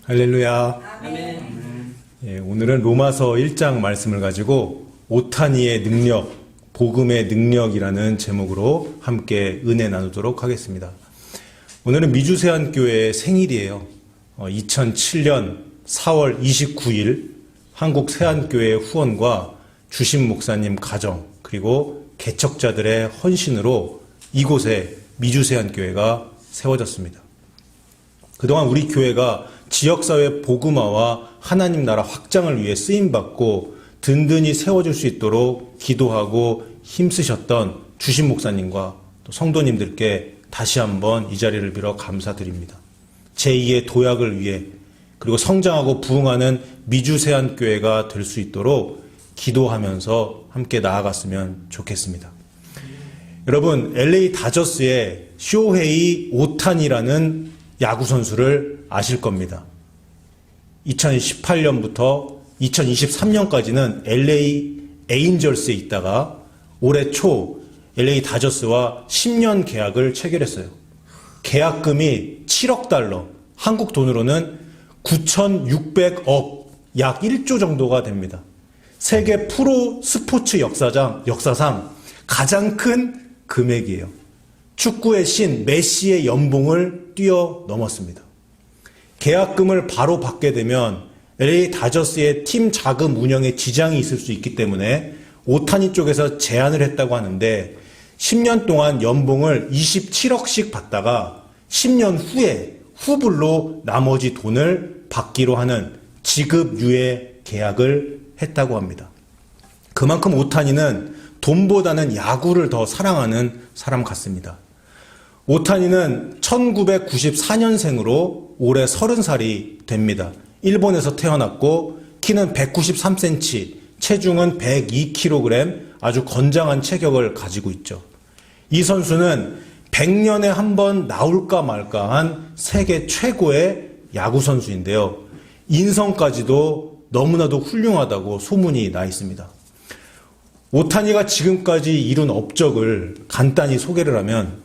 할렐루야. 아멘. 오늘은 로마서 1장 말씀을 가지고 오타니의 능력, 복음의 능력이라는 제목으로 함께 은혜 나누도록 하겠습니다. 오늘은 미주세안교회의 생일이에요. 2007년 4월 29일 한국 세안교회의 후원과 주심 목사님 가정 그리고 개척자들의 헌신으로 이곳에 미주세안교회가 세워졌습니다. 그동안 우리 교회가 지역사회 복음화와 하나님 나라 확장을 위해 쓰임받고 든든히 세워질 수 있도록 기도하고 힘쓰셨던 주심 목사님과 또 성도님들께 다시 한번 이 자리를 빌어 감사드립니다. 제2의 도약을 위해 그리고 성장하고 부흥하는 미주세안교회가 될 수 있도록 기도하면서 함께 나아갔으면 좋겠습니다. 여러분, LA 다저스의 쇼헤이 오타니라는 야구선수를 아실 겁니다. 2018년부터 2023년까지는 LA 에인절스에 있다가 올해 초 LA 다저스와 10년 계약을 체결했어요. 계약금이 7억 달러, 한국 돈으로는 9,600억, 약 1조 정도가 됩니다. 세계 프로 스포츠 역사상 가장 큰 금액이에요. 축구의 신 메시의 연봉을 뛰어넘었습니다. 계약금을 바로 받게 되면 LA 다저스의 팀 자금 운영에 지장이 있을 수 있기 때문에 오타니 쪽에서 제안을 했다고 하는데 10년 동안 연봉을 27억씩 받다가 10년 후에 후불로 나머지 돈을 받기로 하는 지급유예 계약을 했다고 합니다. 그만큼 오타니는 돈보다는 야구를 더 사랑하는 사람 같습니다. 오타니는 1994년생으로 올해 30살이 됩니다. 일본에서 태어났고 키는 193cm, 체중은 102kg, 아주 건장한 체격을 가지고 있죠. 이 선수는 100년에 한 번 나올까 말까한 세계 최고의 야구 선수인데요. 인성까지도 너무나도 훌륭하다고 소문이 나 있습니다. 오타니가 지금까지 이룬 업적을 간단히 소개를 하면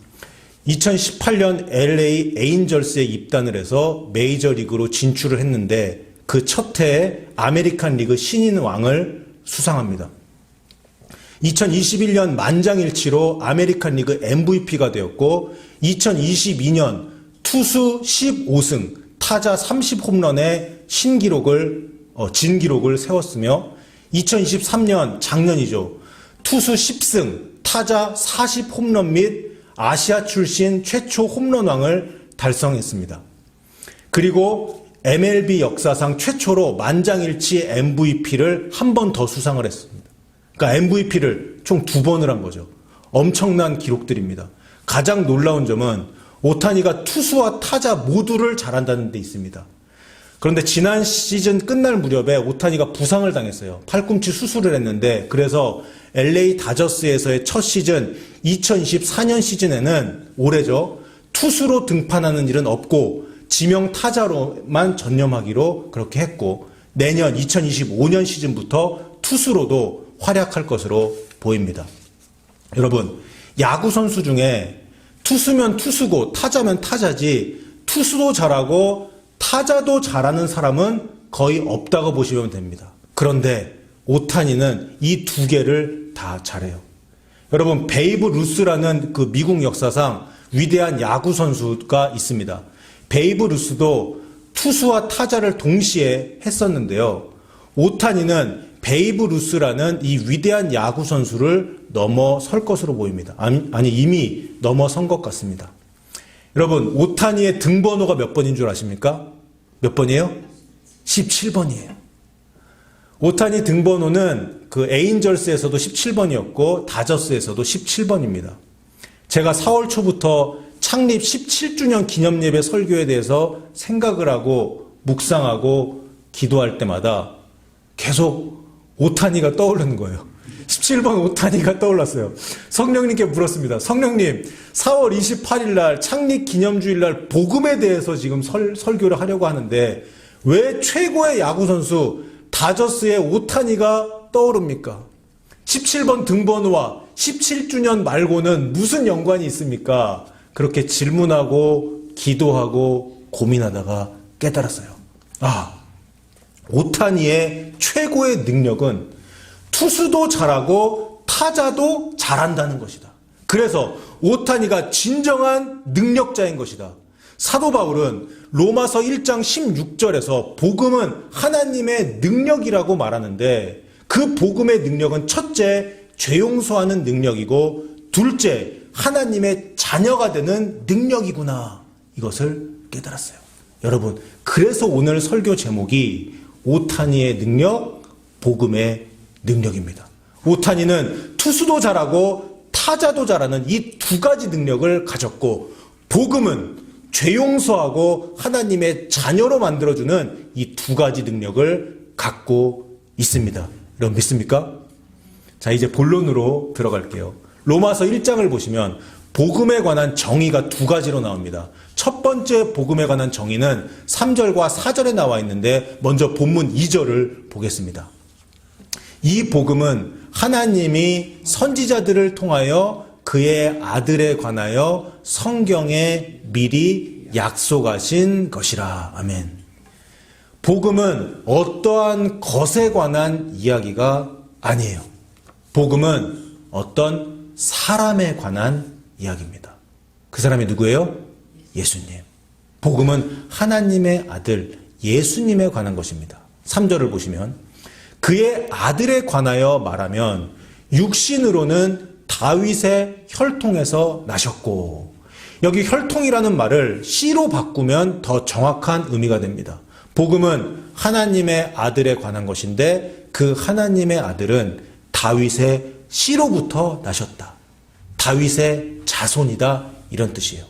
2018년 LA 에인절스에 입단을 해서 메이저리그로 진출을 했는데 그 첫 해에 아메리칸 리그 신인왕을 수상합니다. 2021년 만장일치로 아메리칸 리그 MVP가 되었고 2022년 투수 15승, 타자 30홈런의 진기록을 세웠으며 2023년 작년이죠. 투수 10승, 타자 40홈런 및 아시아 출신 최초 홈런왕을 달성했습니다. 그리고 MLB 역사상 최초로 만장일치 MVP를 한 번 더 수상을 했습니다. 그러니까 MVP를 총 2번을 한 거죠. 엄청난 기록들입니다. 가장 놀라운 점은 오타니가 투수와 타자 모두를 잘한다는 데 있습니다. 그런데 지난 시즌 끝날 무렵에 오타니가 부상을 당했어요. 팔꿈치 수술을 했는데 그래서 LA 다저스에서의 첫 시즌 2024년 시즌에는 올해죠. 투수로 등판하는 일은 없고 지명 타자로만 전념하기로 그렇게 했고 내년 2025년 시즌부터 투수로도 활약할 것으로 보입니다. 여러분, 야구 선수 중에 투수면 투수고 타자면 타자지 투수도 잘하고 타자도 잘하는 사람은 거의 없다고 보시면 됩니다. 그런데 오타니는 이 두 개를 다 잘해요. 여러분, 베이브 루스라는 그 미국 역사상 위대한 야구 선수가 있습니다. 베이브 루스도 투수와 타자를 동시에 했었는데요. 오타니는 베이브 루스라는 이 위대한 야구 선수를 넘어설 것으로 보입니다. 아니, 이미 넘어선 것 같습니다. 여러분, 오타니의 등번호가 몇 번인 줄 아십니까? 몇 번이에요? 17번이에요. 오타니 등번호는 그 에인절스에서도 17번이었고 다저스에서도 17번입니다. 제가 4월 초부터 창립 17주년 기념 예배 설교에 대해서 생각을 하고 묵상하고 기도할 때마다 계속 오타니가 떠오르는 거예요. 17번 오타니가 떠올랐어요. 성령님께 물었습니다. 성령님, 4월 28일 날 창립 기념주일 날 복음에 대해서 지금 설교를 하려고 하는데 왜 최고의 야구 선수 다저스의 오타니가 떠오릅니까? 17번 등번호와 17주년 말고는 무슨 연관이 있습니까? 그렇게 질문하고 기도하고 고민하다가 깨달았어요. 오타니의 최고의 능력은 투수도 잘하고 타자도 잘한다는 것이다. 그래서 오타니가 진정한 능력자인 것이다. 사도 바울은 로마서 1장 16절에서 복음은 하나님의 능력이라고 말하는데, 그 복음의 능력은 첫째, 죄 용서하는 능력이고, 둘째, 하나님의 자녀가 되는 능력이구나, 이것을 깨달았어요. 여러분, 그래서 오늘 설교 제목이 오타니의 능력, 복음의 능력입니다. 오타니는 투수도 잘하고 타자도 잘하는 이 두 가지 능력을 가졌고, 복음은 죄 용서하고 하나님의 자녀로 만들어주는 이 두 가지 능력을 갖고 있습니다. 여러분 믿습니까? 자, 이제 본론으로 들어갈게요. 로마서 1장을 보시면 복음에 관한 정의가 두 가지로 나옵니다. 첫 번째 복음에 관한 정의는 3절과 4절에 나와 있는데, 먼저 본문 2절을 보겠습니다. 이 복음은 하나님이 선지자들을 통하여 그의 아들에 관하여 성경에 미리 약속하신 것이라. 아멘. 복음은 어떠한 것에 관한 이야기가 아니에요. 복음은 어떤 사람에 관한 이야기입니다. 그 사람이 누구예요? 예수님. 복음은 하나님의 아들 예수님에 관한 것입니다. 3절을 보시면 그의 아들에 관하여 말하면 육신으로는 다윗의 혈통에서 나셨고, 여기 혈통이라는 말을 씨로 바꾸면 더 정확한 의미가 됩니다. 복음은 하나님의 아들에 관한 것인데, 그 하나님의 아들은 다윗의 씨로부터 나셨다. 다윗의 자손이다, 이런 뜻이에요.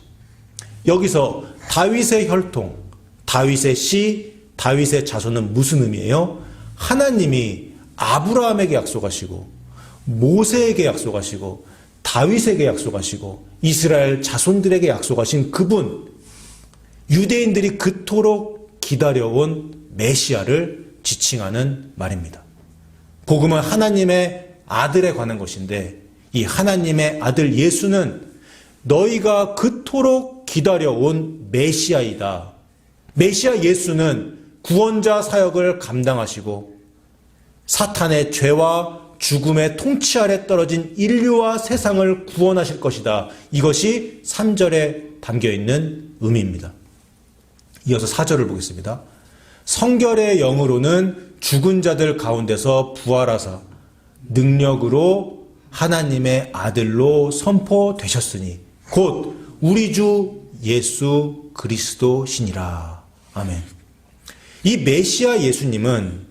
여기서 다윗의 혈통, 다윗의 씨, 다윗의 자손은 무슨 의미예요? 하나님이 아브라함에게 약속하시고, 모세에게 약속하시고, 다윗에게 약속하시고, 이스라엘 자손들에게 약속하신 그분, 유대인들이 그토록 기다려온 메시아를 지칭하는 말입니다. 복음은 하나님의 아들에 관한 것인데, 이 하나님의 아들 예수는 너희가 그토록 기다려온 메시아이다. 메시아 예수는 구원자 사역을 감당하시고 사탄의 죄와 죽음의 통치 아래 떨어진 인류와 세상을 구원하실 것이다. 이것이 3절에 담겨있는 의미입니다. 이어서 4절을 보겠습니다. 성결의 영으로는 죽은 자들 가운데서 부활하사 능력으로 하나님의 아들로 선포되셨으니 곧 우리 주 예수 그리스도시니라. 아멘. 이 메시아 예수님은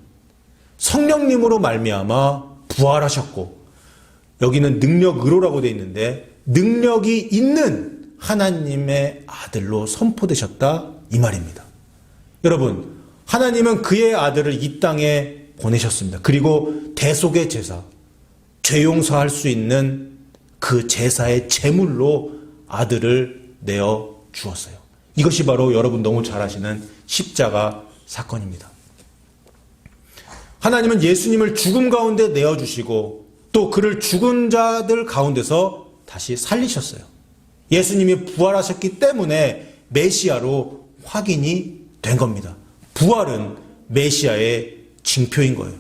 성령님으로 말미암아 부활하셨고, 여기는 능력으로라고 되어 있는데 능력이 있는 하나님의 아들로 선포되셨다, 이 말입니다. 여러분, 하나님은 그의 아들을 이 땅에 보내셨습니다. 그리고 대속의 제사, 죄 용서할 수 있는 그 제사의 제물로 아들을 내어 주었어요. 이것이 바로 여러분 너무 잘 아시는 십자가 사건입니다. 하나님은 예수님을 죽음 가운데 내어주시고 또 그를 죽은 자들 가운데서 다시 살리셨어요. 예수님이 부활하셨기 때문에 메시아로 확인이 된 겁니다. 부활은 메시아의 징표인 거예요.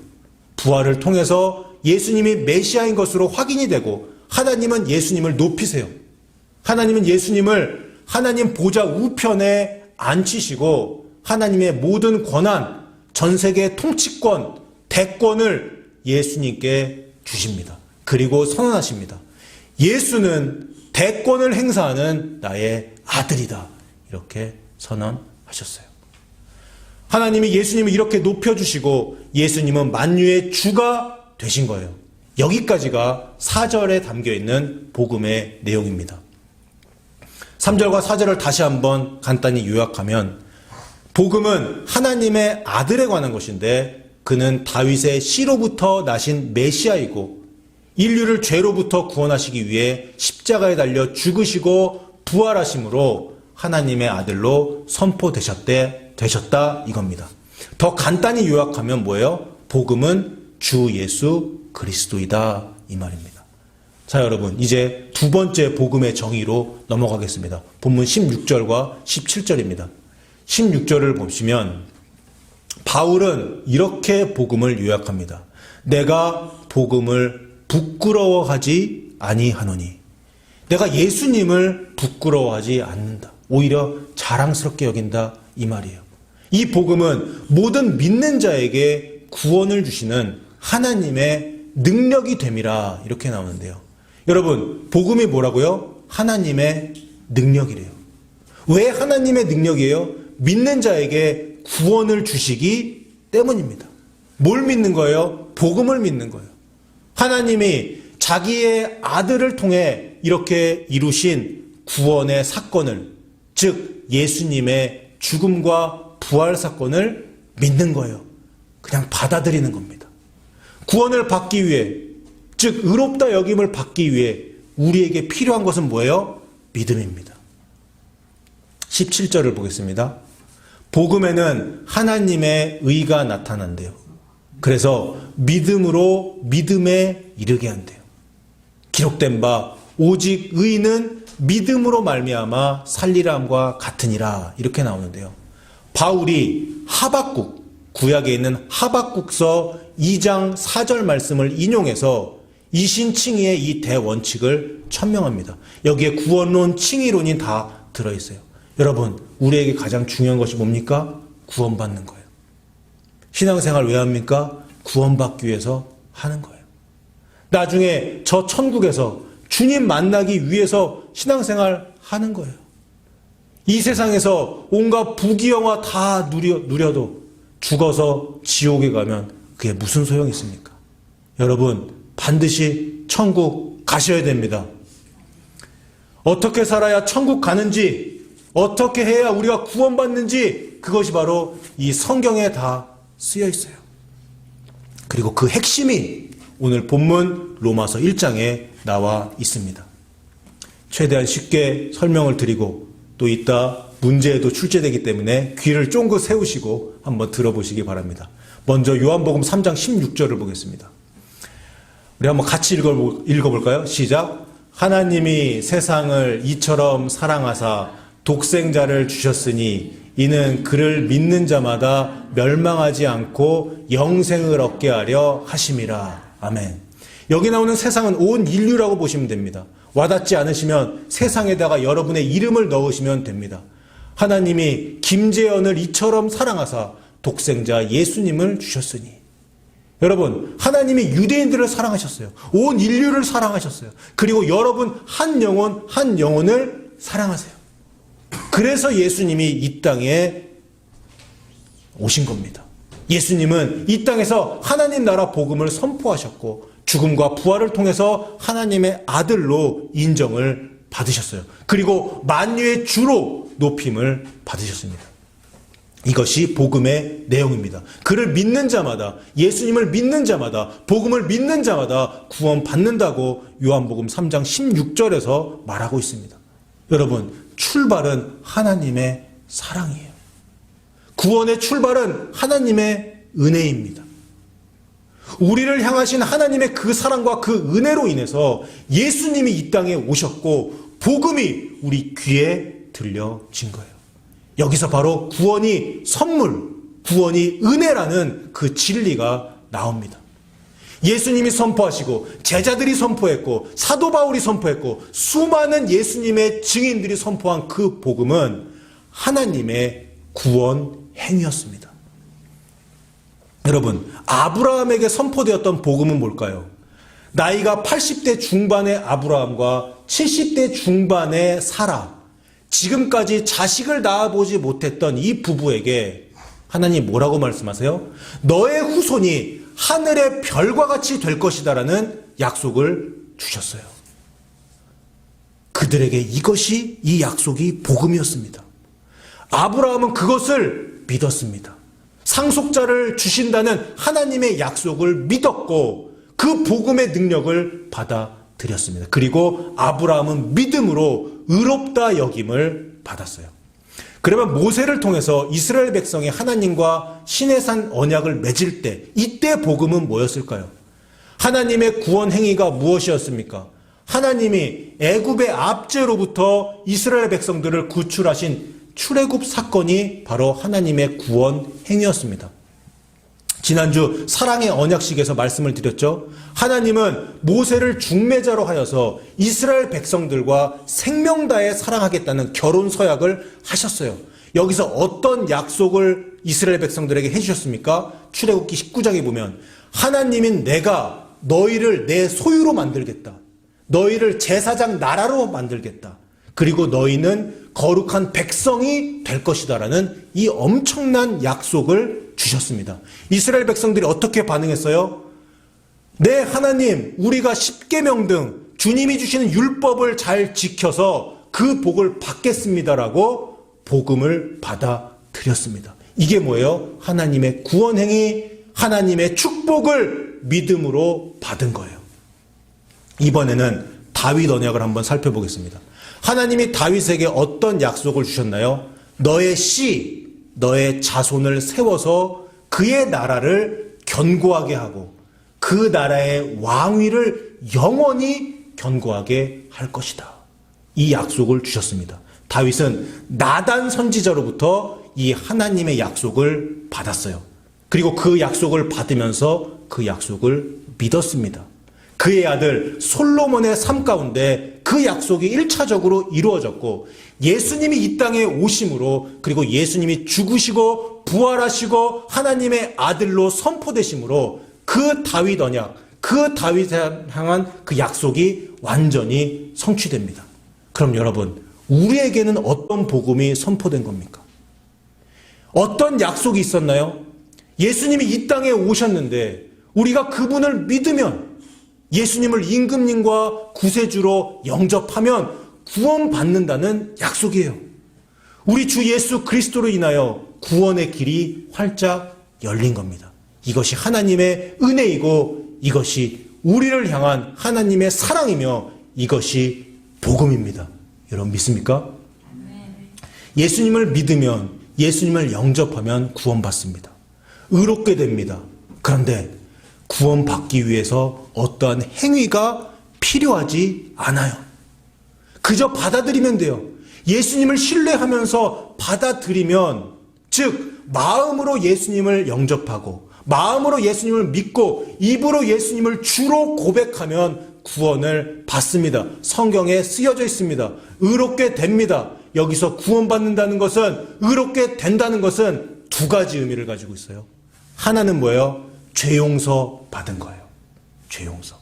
부활을 통해서 예수님이 메시아인 것으로 확인이 되고, 하나님은 예수님을 높이세요. 하나님은 예수님을 하나님 보좌 우편에 앉히시고 하나님의 모든 권한, 전 세계 통치권, 대권을 예수님께 주십니다. 그리고 선언하십니다. 예수는 대권을 행사하는 나의 아들이다. 이렇게 선언하셨어요. 하나님이 예수님을 이렇게 높여주시고 예수님은 만유의 주가 되신 거예요. 여기까지가 4절에 담겨있는 복음의 내용입니다. 3절과 4절을 다시 한번 간단히 요약하면, 복음은 하나님의 아들에 관한 것인데 그는 다윗의 씨로부터 나신 메시아이고 인류를 죄로부터 구원하시기 위해 십자가에 달려 죽으시고 부활하심으로 하나님의 아들로 선포되셨다, 이겁니다. 더 간단히 요약하면 뭐예요? 복음은 주 예수 그리스도이다, 이 말입니다. 자, 여러분, 이제 두 번째 복음의 정의로 넘어가겠습니다. 본문 16절과 17절입니다. 16절을 보시면 바울은 이렇게 복음을 요약합니다. 내가 복음을 부끄러워하지 아니하노니. 내가 예수님을 부끄러워하지 않는다. 오히려 자랑스럽게 여긴다. 이 말이에요. 이 복음은 모든 믿는 자에게 구원을 주시는 하나님의 능력이 됨이라 이렇게 나오는데요. 여러분, 복음이 뭐라고요? 하나님의 능력이래요. 왜 하나님의 능력이에요? 믿는 자에게 구원을 주시기 때문입니다. 뭘 믿는 거예요? 복음을 믿는 거예요. 하나님이 자기의 아들을 통해 이렇게 이루신 구원의 사건을, 즉 예수님의 죽음과 부활 사건을 믿는 거예요. 그냥 받아들이는 겁니다. 구원을 받기 위해, 즉 의롭다 여김을 받기 위해 우리에게 필요한 것은 뭐예요? 믿음입니다. 17절을 보겠습니다. 복음에는 하나님의 의가 나타난대요. 그래서 믿음으로 믿음에 이르게 한대요. 기록된 바 오직 의인은 믿음으로 말미암아 살리라 함과 같으니라 이렇게 나오는데요. 바울이 하박국, 구약에 있는 하박국서 2장 4절 말씀을 인용해서 이신칭의의 이 대원칙을 천명합니다. 여기에 구원론, 칭의론이 다 들어있어요. 여러분, 우리에게 가장 중요한 것이 뭡니까? 구원받는 거예요. 신앙생활 왜 합니까? 구원받기 위해서 하는 거예요. 나중에 저 천국에서 주님 만나기 위해서 신앙생활 하는 거예요. 이 세상에서 온갖 부귀영화 다 누려도 죽어서 지옥에 가면 그게 무슨 소용이 있습니까? 여러분, 반드시 천국 가셔야 됩니다. 어떻게 살아야 천국 가는지, 어떻게 해야 우리가 구원받는지, 그것이 바로 이 성경에 다 쓰여 있어요. 그리고 그 핵심이 오늘 본문 로마서 1장에 나와 있습니다. 최대한 쉽게 설명을 드리고 또 이따 문제에도 출제되기 때문에 귀를 쫑긋 세우시고 한번 들어보시기 바랍니다. 먼저 요한복음 3장 16절을 보겠습니다. 우리 한번 같이 읽어볼까요? 시작. 하나님이 세상을 이처럼 사랑하사 독생자를 주셨으니 이는 그를 믿는 자마다 멸망하지 않고 영생을 얻게 하려 하심이라. 아멘. 여기 나오는 세상은 온 인류라고 보시면 됩니다. 와닿지 않으시면 세상에다가 여러분의 이름을 넣으시면 됩니다. 하나님이 김재현을 이처럼 사랑하사 독생자 예수님을 주셨으니. 여러분, 하나님이 유대인들을 사랑하셨어요. 온 인류를 사랑하셨어요. 그리고 여러분 한 영혼 한 영혼을 사랑하세요. 그래서 예수님이 이 땅에 오신 겁니다. 예수님은 이 땅에서 하나님 나라 복음을 선포하셨고 죽음과 부활을 통해서 하나님의 아들로 인정을 받으셨어요. 그리고 만유의 주로 높임을 받으셨습니다. 이것이 복음의 내용입니다. 그를 믿는 자마다, 예수님을 믿는 자마다, 복음을 믿는 자마다 구원받는다고 요한복음 3장 16절에서 말하고 있습니다. 여러분, 출발은 하나님의 사랑이에요. 구원의 출발은 하나님의 은혜입니다. 우리를 향하신 하나님의 그 사랑과 그 은혜로 인해서 예수님이 이 땅에 오셨고 복음이 우리 귀에 들려진 거예요. 여기서 바로 구원이 선물, 구원이 은혜라는 그 진리가 나옵니다. 예수님이 선포하시고 제자들이 선포했고 사도 바울이 선포했고 수많은 예수님의 증인들이 선포한 그 복음은 하나님의 구원 행위였습니다. 여러분, 아브라함에게 선포되었던 복음은 뭘까요? 나이가 80대 중반의 아브라함과 70대 중반의 사라, 지금까지 자식을 낳아보지 못했던 이 부부에게 하나님 뭐라고 말씀하세요? 너의 후손이 하늘의 별과 같이 될 것이다라는 약속을 주셨어요. 그들에게 이것이, 이 약속이 복음이었습니다. 아브라함은 그것을 믿었습니다. 상속자를 주신다는 하나님의 약속을 믿었고 그 복음의 능력을 받아들였습니다. 그리고 아브라함은 믿음으로 의롭다 여김을 받았어요. 그러면 모세를 통해서 이스라엘 백성이 하나님과 시내산 언약을 맺을 때 이때 복음은 뭐였을까요? 하나님의 구원 행위가 무엇이었습니까? 하나님이 애굽의 압제로부터 이스라엘 백성들을 구출하신 출애굽 사건이 바로 하나님의 구원 행위였습니다. 지난주 사랑의 언약식에서 말씀을 드렸죠. 하나님은 모세를 중매자로 하여서 이스라엘 백성들과 생명 다해 사랑하겠다는 결혼 서약을 하셨어요. 여기서 어떤 약속을 이스라엘 백성들에게 해주셨습니까? 출애굽기 19장에 보면 하나님인 내가 너희를 내 소유로 만들겠다. 너희를 제사장 나라로 만들겠다. 그리고 너희는 거룩한 백성이 될 것이다라는 이 엄청난 약속을 주셨습니다. 이스라엘 백성들이 어떻게 반응했어요? 네, 하나님, 우리가 십계명 등 주님이 주시는 율법을 잘 지켜서 그 복을 받겠습니다라고 복음을 받아들였습니다. 이게 뭐예요? 하나님의 구원행위, 하나님의 축복을 믿음으로 받은 거예요. 이번에는 다윗 언약을 한번 살펴보겠습니다. 하나님이 다윗에게 어떤 약속을 주셨나요? 너의 씨, 너의 자손을 세워서 그의 나라를 견고하게 하고 그 나라의 왕위를 영원히 견고하게 할 것이다. 이 약속을 주셨습니다. 다윗은 나단 선지자로부터 이 하나님의 약속을 받았어요. 그리고 그 약속을 받으면서 그 약속을 믿었습니다. 그의 아들 솔로몬의 삶 가운데 그 약속이 1차적으로 이루어졌고 예수님이 이 땅에 오심으로 그리고 예수님이 죽으시고 부활하시고 하나님의 아들로 선포되심으로 그 다윗 언약, 그 다윗에 향한 그 약속이 완전히 성취됩니다. 그럼 여러분, 우리에게는 어떤 복음이 선포된 겁니까? 어떤 약속이 있었나요? 예수님이 이 땅에 오셨는데 우리가 그분을 믿으면 예수님을 임금님과 구세주로 영접하면 구원받는다는 약속이에요. 우리 주 예수 그리스도로 인하여 구원의 길이 활짝 열린 겁니다. 이것이 하나님의 은혜이고 이것이 우리를 향한 하나님의 사랑이며 이것이 복음입니다. 여러분 믿습니까? 예수님을 믿으면 예수님을 영접하면 구원받습니다. 의롭게 됩니다. 그런데 구원받기 위해서 어떠한 행위가 필요하지 않아요. 그저 받아들이면 돼요. 예수님을 신뢰하면서 받아들이면, 즉 마음으로 예수님을 영접하고 마음으로 예수님을 믿고 입으로 예수님을 주로 고백하면 구원을 받습니다. 성경에 쓰여져 있습니다. 의롭게 됩니다. 여기서 구원받는다는 것은, 의롭게 된다는 것은 두 가지 의미를 가지고 있어요. 하나는 뭐예요? 죄 용서 받은 거예요. 죄 용서.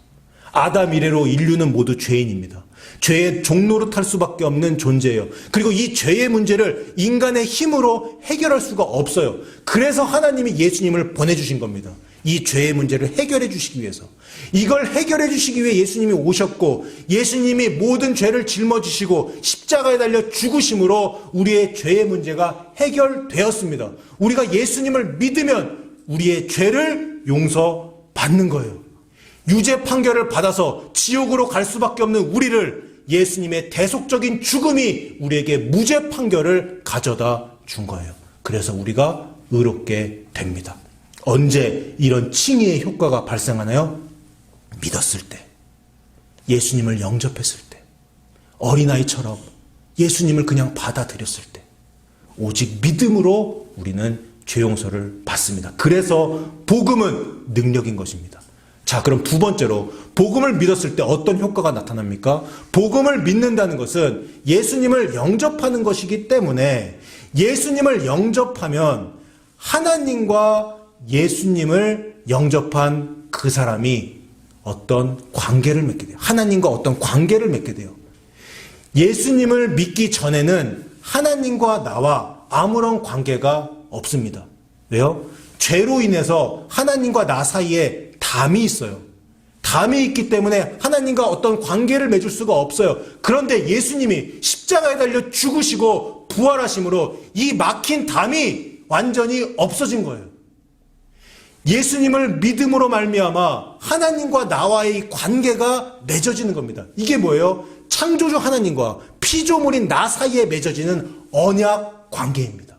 아담 이래로 인류는 모두 죄인입니다. 죄의 종로로 탈 수밖에 없는 존재예요. 그리고 이 죄의 문제를 인간의 힘으로 해결할 수가 없어요. 그래서 하나님이 예수님을 보내주신 겁니다. 이 죄의 문제를 해결해 주시기 위해서. 이걸 해결해 주시기 위해 예수님이 오셨고 예수님이 모든 죄를 짊어지시고 십자가에 달려 죽으심으로 우리의 죄의 문제가 해결되었습니다. 우리가 예수님을 믿으면 우리의 죄를 용서받는 거예요. 유죄 판결을 받아서 지옥으로 갈 수밖에 없는 우리를 예수님의 대속적인 죽음이 우리에게 무죄 판결을 가져다 준 거예요. 그래서 우리가 의롭게 됩니다. 언제 이런 칭의의 효과가 발생하나요? 믿었을 때, 예수님을 영접했을 때, 어린아이처럼 예수님을 그냥 받아들였을 때, 오직 믿음으로 우리는 죄 용서를 받습니다. 그래서 복음은 능력인 것입니다. 자, 그럼 두 번째로 복음을 믿었을 때 어떤 효과가 나타납니까? 복음을 믿는다는 것은 예수님을 영접하는 것이기 때문에 예수님을 영접하면 하나님과 예수님을 영접한 그 사람이 어떤 관계를 맺게 돼요. 하나님과 어떤 관계를 맺게 돼요. 예수님을 믿기 전에는 하나님과 나와 아무런 관계가 없습니다. 왜요? 죄로 인해서 하나님과 나 사이에 담이 있어요. 담이 있기 때문에 하나님과 어떤 관계를 맺을 수가 없어요. 그런데 예수님이 십자가에 달려 죽으시고 부활하심으로 이 막힌 담이 완전히 없어진 거예요. 예수님을 믿음으로 말미암아 하나님과 나와의 관계가 맺어지는 겁니다. 이게 뭐예요? 창조주 하나님과 피조물인 나 사이에 맺어지는 언약 관계입니다.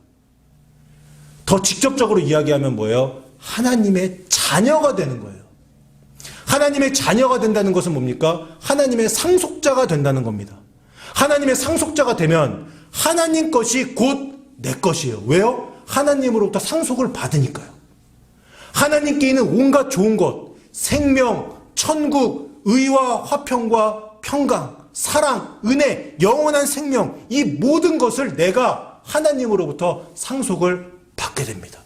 더 직접적으로 이야기하면 뭐예요? 하나님의 자녀가 되는 거예요. 하나님의 자녀가 된다는 것은 뭡니까? 하나님의 상속자가 된다는 겁니다. 하나님의 상속자가 되면 하나님 것이 곧 내 것이에요. 왜요? 하나님으로부터 상속을 받으니까요. 하나님께 있는 온갖 좋은 것, 생명, 천국, 의와 화평과 평강, 사랑, 은혜, 영원한 생명, 이 모든 것을 내가 하나님으로부터 상속을 받게 됩니다.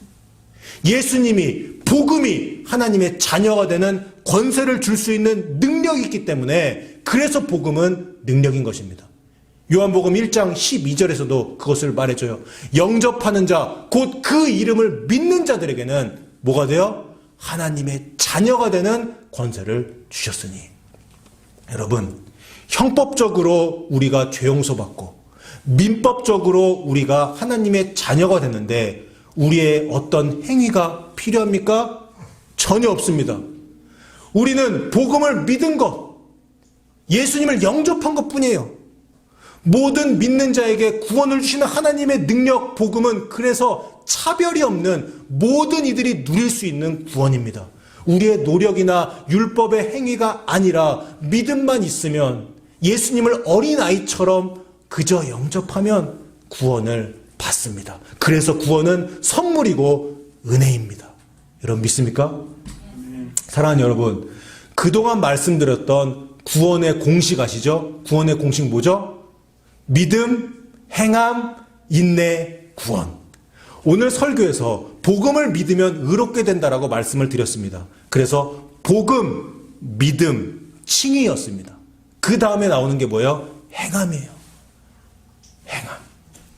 예수님이, 복음이 하나님의 자녀가 되는 권세를 줄 수 있는 능력이 있기 때문에, 그래서 복음은 능력인 것입니다. 요한복음 1장 12절에서도 그것을 말해줘요. 영접하는 자, 곧 그 이름을 믿는 자들에게는 뭐가 돼요? 하나님의 자녀가 되는 권세를 주셨으니. 여러분, 형법적으로 우리가 죄 용서받고 민법적으로 우리가 하나님의 자녀가 됐는데 우리의 어떤 행위가 필요합니까? 전혀 없습니다. 우리는 복음을 믿은 것, 예수님을 영접한 것뿐이에요. 모든 믿는 자에게 구원을 주시는 하나님의 능력, 복음은 그래서 차별이 없는 모든 이들이 누릴 수 있는 구원입니다. 우리의 노력이나 율법의 행위가 아니라 믿음만 있으면, 예수님을 어린아이처럼 그저 영접하면 구원을 받습니다. 그래서 구원은 선물이고 은혜입니다. 여러분 믿습니까? 사랑하는 여러분, 그동안 말씀드렸던 구원의 공식 아시죠? 구원의 공식 뭐죠? 믿음, 행함, 인내, 구원. 오늘 설교에서 복음을 믿으면 의롭게 된다라고 말씀을 드렸습니다. 그래서 복음, 믿음, 칭의였습니다. 그 다음에 나오는 게 뭐예요? 행함이에요. 행함.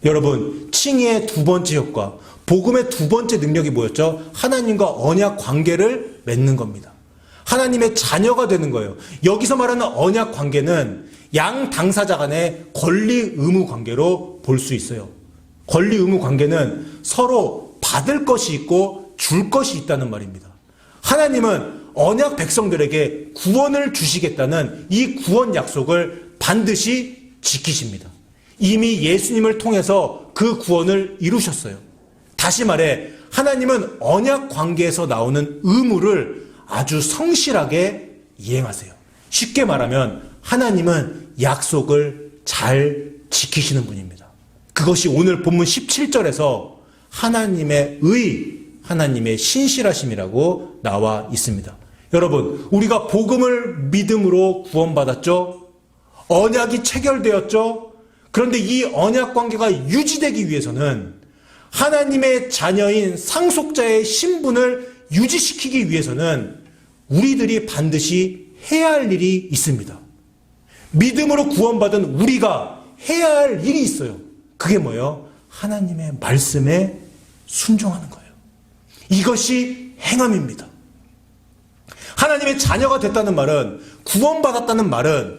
여러분, 칭의의 두 번째 효과, 복음의 두 번째 능력이 뭐였죠? 하나님과 언약 관계를 맺는 겁니다. 하나님의 자녀가 되는 거예요. 여기서 말하는 언약 관계는 양 당사자 간의 권리 의무 관계로 볼 수 있어요. 권리 의무 관계는 서로 받을 것이 있고 줄 것이 있다는 말입니다. 하나님은 언약 백성들에게 구원을 주시겠다는 이 구원 약속을 반드시 지키십니다. 이미 예수님을 통해서 그 구원을 이루셨어요. 다시 말해, 하나님은 언약 관계에서 나오는 의무를 아주 성실하게 이행하세요. 쉽게 말하면 하나님은 약속을 잘 지키시는 분입니다. 그것이 오늘 본문 17절에서 하나님의 하나님의 신실하심이라고 나와 있습니다. 여러분, 우리가 복음을 믿음으로 구원받았죠? 언약이 체결되었죠? 그런데 이 언약 관계가 유지되기 위해서는 하나님의 자녀인 상속자의 신분을 유지시키기 위해서는 우리들이 반드시 해야 할 일이 있습니다. 믿음으로 구원받은 우리가 해야 할 일이 있어요. 그게 뭐예요? 하나님의 말씀에 순종하는 거예요. 이것이 행함입니다. 하나님의 자녀가 됐다는 말은, 구원받았다는 말은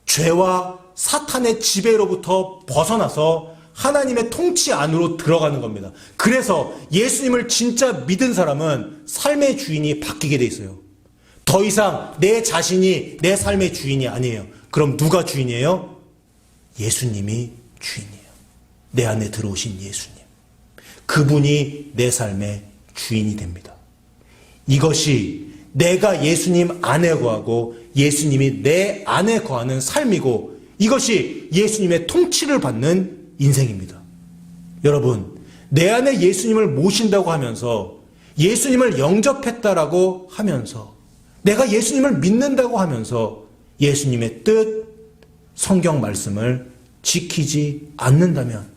죄와 사탄의 지배로부터 벗어나서 하나님의 통치 안으로 들어가는 겁니다. 그래서 예수님을 진짜 믿은 사람은 삶의 주인이 바뀌게 돼 있어요. 더 이상 내 자신이 내 삶의 주인이 아니에요. 그럼 누가 주인이에요? 예수님이 주인이에요. 내 안에 들어오신 예수님. 그분이 내 삶의 주인이 됩니다. 이것이 내가 예수님 안에 거하고 예수님이 내 안에 거하는 삶이고, 이것이 예수님의 통치를 받는 인생입니다. 여러분, 내 안에 예수님을 모신다고 하면서, 예수님을 영접했다라고 하면서, 내가 예수님을 믿는다고 하면서 예수님의 뜻, 성경 말씀을 지키지 않는다면,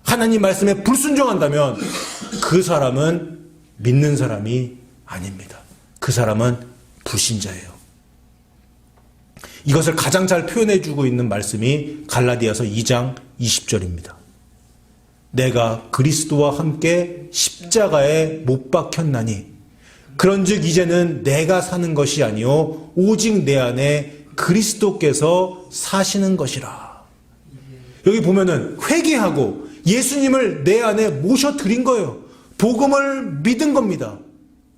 하나님 말씀에 불순종한다면 그 사람은 믿는 사람이 아닙니다. 그 사람은 불신자예요. 이것을 가장 잘 표현해주고 있는 말씀이 갈라디아서 2장 20절입니다. 내가 그리스도와 함께 십자가에 못 박혔나니 그런즉 이제는 내가 사는 것이 아니요 오직 내 안에 그리스도께서 사시는 것이라. 여기 보면은 회개하고 예수님을 내 안에 모셔드린 거예요. 복음을 믿은 겁니다.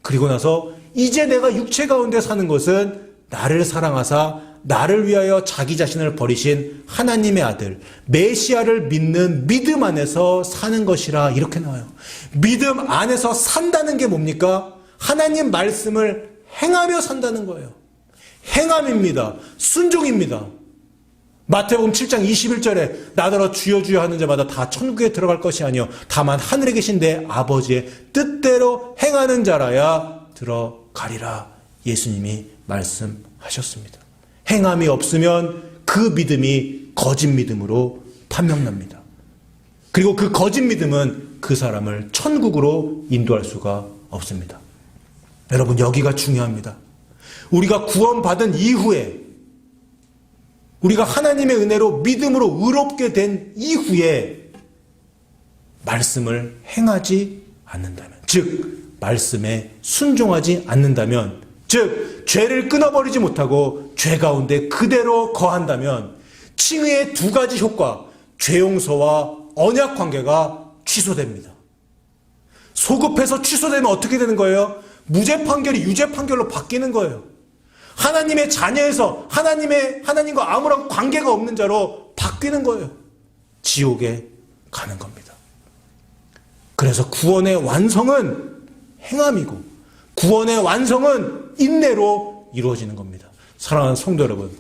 그리고 나서 이제 내가 육체 가운데 사는 것은 나를 사랑하사 나를 위하여 자기 자신을 버리신 하나님의 아들 메시아를 믿는 믿음 안에서 사는 것이라. 이렇게 나와요. 믿음 안에서 산다는 게 뭡니까? 하나님 말씀을 행하며 산다는 거예요. 행함입니다. 순종입니다. 마태복음 7장 21절에 나더러 주여 주여 하는 자마다 다 천국에 들어갈 것이 아니요 다만 하늘에 계신 내 아버지의 뜻대로 행하는 자라야 들어가리라. 예수님이 말씀하셨습니다. 행함이 없으면 그 믿음이 거짓 믿음으로 판명납니다. 그리고 그 거짓 믿음은 그 사람을 천국으로 인도할 수가 없습니다. 여러분, 여기가 중요합니다. 우리가 구원받은 이후에, 우리가 하나님의 은혜로 믿음으로 의롭게 된 이후에 말씀을 행하지 않는다면, 즉 말씀에 순종하지 않는다면, 즉 죄를 끊어버리지 못하고 죄 가운데 그대로 거한다면 칭의의 두 가지 효과, 죄 용서와 언약 관계가 취소됩니다. 소급해서 취소되면 어떻게 되는 거예요? 무죄 판결이 유죄 판결로 바뀌는 거예요. 하나님의 자녀에서 하나님과 아무런 관계가 없는 자로 바뀌는 거예요. 지옥에 가는 겁니다. 그래서 구원의 완성은 행함이고 구원의 완성은 인내로 이루어지는 겁니다. 사랑하는 성도 여러분,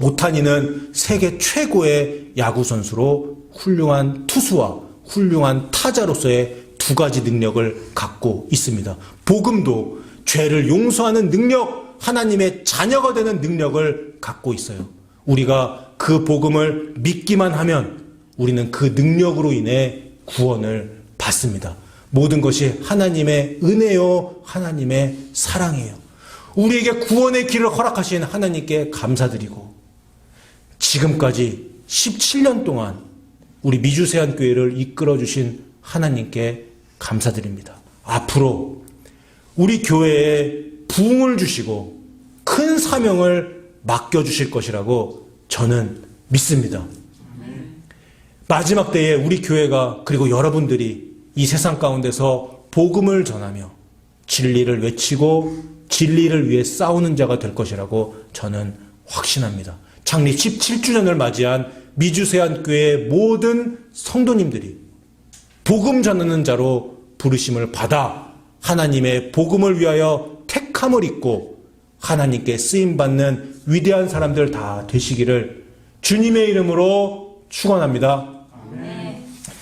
오타니는 세계 최고의 야구 선수로 훌륭한 투수와 훌륭한 타자로서의 두 가지 능력을 갖고 있습니다. 복음도 죄를 용서하는 능력, 하나님의 자녀가 되는 능력을 갖고 있어요. 우리가 그 복음을 믿기만 하면 우리는 그 능력으로 인해 구원을 받습니다. 모든 것이 하나님의 은혜요, 하나님의 사랑이에요. 우리에게 구원의 길을 허락하신 하나님께 감사드리고, 지금까지 17년 동안 우리 미주세안교회를 이끌어주신 하나님께 감사드립니다. 앞으로 우리 교회에 부흥을 주시고 큰 사명을 맡겨주실 것이라고 저는 믿습니다. 마지막 때에 우리 교회가, 그리고 여러분들이 이 세상 가운데서 복음을 전하며 진리를 외치고 진리를 위해 싸우는 자가 될 것이라고 저는 확신합니다. 창립 17주년을 맞이한 미주세안교회의 모든 성도님들이 복음 전하는 자로 부르심을 받아 하나님의 복음을 위하여 택함을 입고 하나님께 쓰임받는 위대한 사람들 다 되시기를 주님의 이름으로 축원합니다. 아멘.